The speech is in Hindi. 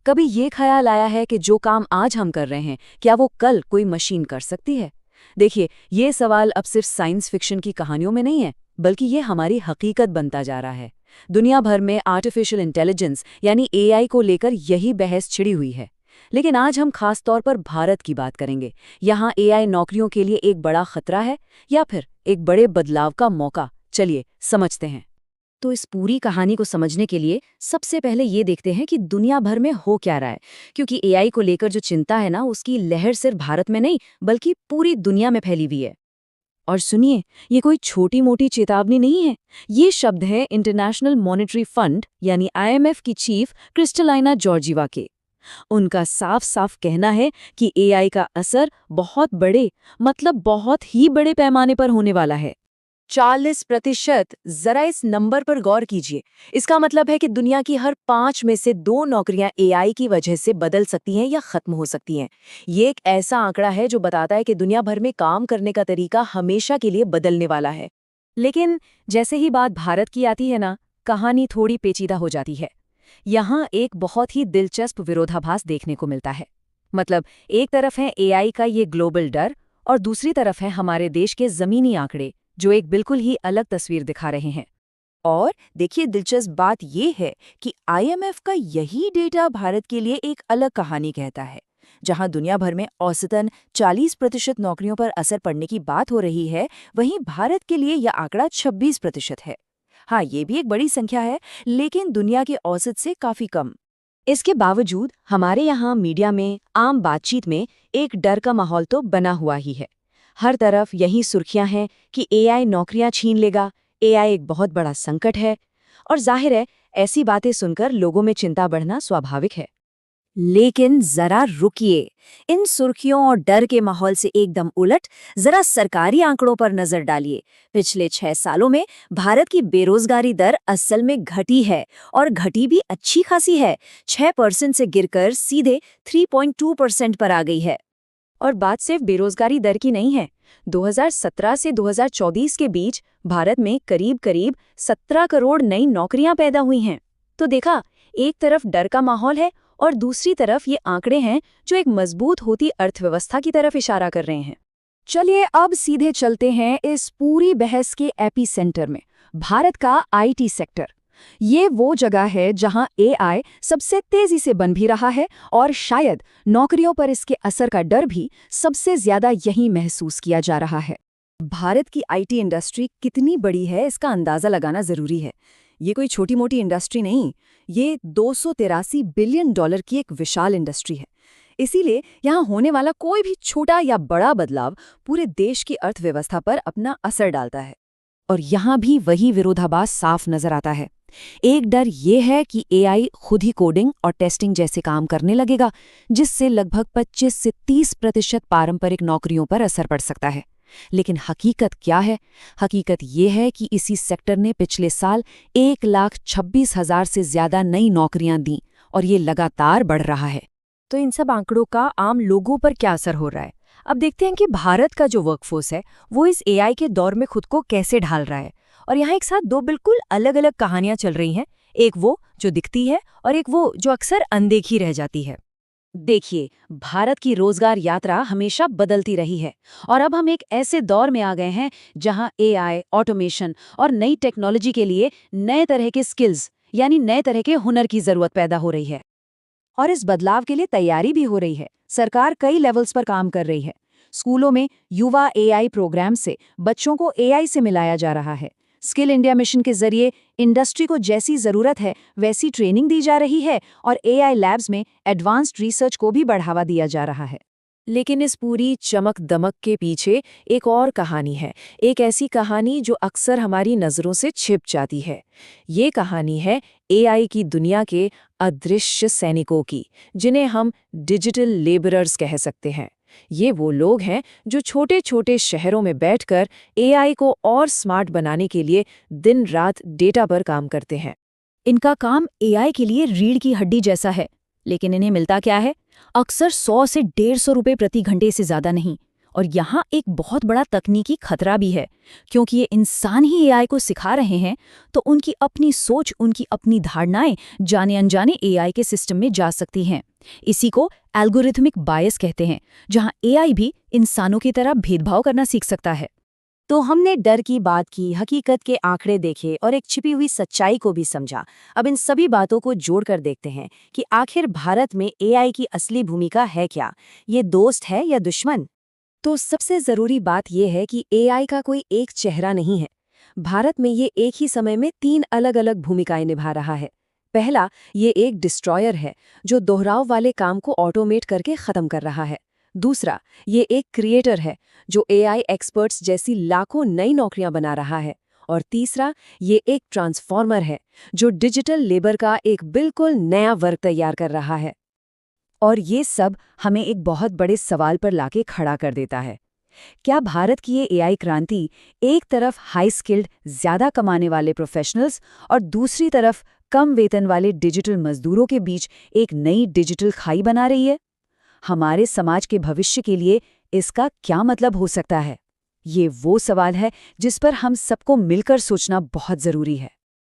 कभी ये ख्याल आया है कि जो काम आज हम कर रहे हैं, क्या वो कल कोई मशीन कर सकती है? देखिए, ये सवाल अब सिर्फ साइंस फिक्शन की कहानियों में नहीं है, बल्कि ये हमारी हकीकत बनता जा रहा है। दुनिया भर में आर्टिफिशियल इंटेलिजेंस यानी एआई को लेकर यही बहस छिड़ी हुई है। लेकिन आज हम खास तौर पर भारत की बात करेंगे। यहाँ एआई नौकरियों के लिए एक बड़ा खतरा है या फिर एक बड़े बदलाव का मौका? चलिए समझते हैं। तो इस पूरी कहानी को समझने के लिए सबसे पहले ये देखते हैं कि दुनिया भर में हो क्या रहा है, क्योंकि एआई को लेकर जो चिंता है ना, उसकी लहर सिर्फ भारत में नहीं बल्कि पूरी दुनिया में फैली हुई है। और सुनिए, ये कोई छोटी मोटी चेतावनी नहीं है। ये शब्द है इंटरनेशनल मॉनेटरी फंड यानी आईएमएफ की चीफ क्रिस्टलाइना जॉर्जिवा के। उनका साफ साफ कहना है कि एआई का असर बहुत बड़े, मतलब बहुत ही बड़े पैमाने पर होने वाला है। 40%। जरा इस नंबर पर गौर कीजिए। इसका मतलब है कि दुनिया की हर 5 में से 2 नौकरियां एआई की वजह से बदल सकती हैं या खत्म हो सकती हैं। ये एक ऐसा आंकड़ा है जो बताता है कि दुनिया भर में काम करने का तरीका हमेशा के लिए बदलने वाला है। लेकिन जैसे ही बात भारत की आती है ना, कहानी थोड़ी पेचीदा हो जाती है। यहाँ एक बहुत ही दिलचस्प विरोधाभास देखने को मिलता है। मतलब, एक तरफ है एआई का ये ग्लोबल डर और दूसरी तरफ है हमारे देश के जमीनी आंकड़े, जो एक बिल्कुल ही अलग तस्वीर दिखा रहे हैं। और देखिए, दिलचस्प बात यह है कि आईएमएफ का यही डेटा भारत के लिए एक अलग कहानी कहता है। जहां दुनिया भर में औसतन 40% नौकरियों पर असर पड़ने की बात हो रही है, वहीं भारत के लिए यह आंकड़ा 26% है। हाँ, ये भी एक बड़ी संख्या है, लेकिन दुनिया के औसत से काफी कम। इसके बावजूद हमारे यहाँ मीडिया में, आम बातचीत में एक डर का माहौल तो बना हुआ ही है। हर तरफ यही सुर्खियां हैं कि एआई नौकरियां छीन लेगा, एआई एक बहुत बड़ा संकट है। और जाहिर है, ऐसी बातें सुनकर लोगों में चिंता बढ़ना स्वाभाविक है। लेकिन जरा रुकिए, इन सुर्खियों और डर के माहौल से एकदम उलट जरा सरकारी आंकड़ों पर नजर डालिए। पिछले 6 सालों में भारत की बेरोजगारी दर असल में घटी है, और घटी भी अच्छी खासी है। 6% से गिरकर सीधे 3.2% पर आ गई है। और बात सिर्फ बेरोजगारी दर की नहीं है। 2017 से 2024 के बीच भारत में करीब 17 करोड़ नई नौकरियां पैदा हुई हैं। तो देखा, एक तरफ डर का माहौल है और दूसरी तरफ ये आंकड़े हैं जो एक मजबूत होती अर्थव्यवस्था की तरफ इशारा कर रहे हैं। चलिए अब सीधे चलते हैं इस पूरी बहस के एपीसेंटर में, भारत का आईटी सेक्टर। ये वो जगह है जहां एआई सबसे तेजी से बन भी रहा है और शायद नौकरियों पर इसके असर का डर भी सबसे ज्यादा यहीं महसूस किया जा रहा है। भारत की आईटी इंडस्ट्री कितनी बड़ी है, इसका अंदाजा लगाना जरूरी है। ये कोई छोटी मोटी इंडस्ट्री नहीं, ये 283 बिलियन डॉलर की एक विशाल इंडस्ट्री है। इसीलिए यहाँ होने वाला कोई भी छोटा या बड़ा बदलाव पूरे देश की अर्थव्यवस्था पर अपना असर डालता है। और यहाँ भी वही विरोधाभास साफ नजर आता है। एक डर ये है कि एआई खुद ही कोडिंग और टेस्टिंग जैसे काम करने लगेगा, जिससे लगभग 25 से 30% पारंपरिक नौकरियों पर असर पड़ सकता है। लेकिन हकीकत क्या है? हकीकत ये है कि इसी सेक्टर ने पिछले साल 1,26,000 से ज्यादा नई नौकरियां दी और ये लगातार बढ़ रहा है। तो इन सब आंकड़ों का आम लोगों पर क्या असर हो रहा है? अब देखते हैं कि भारत का जो वर्कफोर्स है वो इस एआई के दौर में खुद को कैसे ढाल रहा है। और यहाँ एक साथ 2 बिल्कुल अलग अलग कहानियां चल रही हैं, एक वो जो दिखती है और एक वो जो अक्सर अनदेखी रह जाती है। देखिए, भारत की रोजगार यात्रा हमेशा बदलती रही है और अब हम एक ऐसे दौर में आ गए हैं जहां एआई, ऑटोमेशन और नई टेक्नोलॉजी के लिए नए तरह के स्किल्स यानी नए तरह के हुनर की जरूरत पैदा हो रही है। और इस बदलाव के लिए तैयारी भी हो रही है। सरकार कई लेवल्स पर काम कर रही है। स्कूलों में युवा एआई प्रोग्राम से बच्चों को एआई से मिलाया जा रहा है। स्किल इंडिया मिशन के जरिए इंडस्ट्री को जैसी जरूरत है वैसी ट्रेनिंग दी जा रही है और एआई लैब्स में एडवांस्ड रिसर्च को भी बढ़ावा दिया जा रहा है। लेकिन इस पूरी चमक दमक के पीछे एक और कहानी है, एक ऐसी कहानी जो अक्सर हमारी नज़रों से छिप जाती है। ये कहानी है एआई की दुनिया के अदृश्य सैनिकों की, जिन्हें हम डिजिटल लेबरर्स कह सकते हैं। ये वो लोग हैं जो छोटे छोटे शहरों में बैठकर एआई को और स्मार्ट बनाने के लिए दिन रात डेटा पर काम करते हैं। इनका काम एआई के लिए रीढ़ की हड्डी जैसा है, लेकिन इन्हें मिलता क्या है? अक्सर 100 से 150 रुपए प्रति घंटे से ज्यादा नहीं। और यहाँ एक बहुत बड़ा तकनीकी खतरा भी है, क्योंकि ये इंसान ही एआई को सिखा रहे हैं, तो उनकी अपनी सोच, उनकी अपनी धारणाएं जाने अनजाने एआई के सिस्टम में जा सकती हैं। इसी को एल्गोरिथमिक बायस कहते हैं, जहाँ एआई भी इंसानों की तरह भेदभाव करना सीख सकता है। तो हमने डर की बात की, हकीकत के आंकड़े देखे और एक छिपी हुई सच्चाई को भी समझा। अब इन सभी बातों को जोड़कर देखते हैं कि आखिर भारत में एआई की असली भूमिका है क्या? ये दोस्त है या दुश्मन? तो सबसे जरूरी बात यह है कि एआई का कोई एक चेहरा नहीं है। भारत में ये एक ही समय में 3 अलग-अलग भूमिकाएं निभा रहा है। पहला, ये एक डिस्ट्रॉयर है जो दोहराव वाले काम को ऑटोमेट करके खत्म कर रहा है। दूसरा, ये एक क्रिएटर है जो एआई एक्सपर्ट्स जैसी लाखों नई नौकरियां बना रहा है। और तीसरा, ये एक ट्रांसफॉर्मर है जो डिजिटल लेबर का एक बिल्कुल नया वर्ग तैयार कर रहा है। और ये सब हमें एक बहुत बड़े सवाल पर लाके खड़ा कर देता है। क्या भारत की ये एआई क्रांति एक तरफ हाई स्किल्ड, ज्यादा कमाने वाले प्रोफेशनल्स और दूसरी तरफ कम वेतन वाले डिजिटल मजदूरों के बीच एक नई डिजिटल खाई बना रही है? हमारे समाज के भविष्य के लिए इसका क्या मतलब हो सकता है? ये वो सवाल है जिस पर हम सबको मिलकर सोचना बहुत जरूरी है।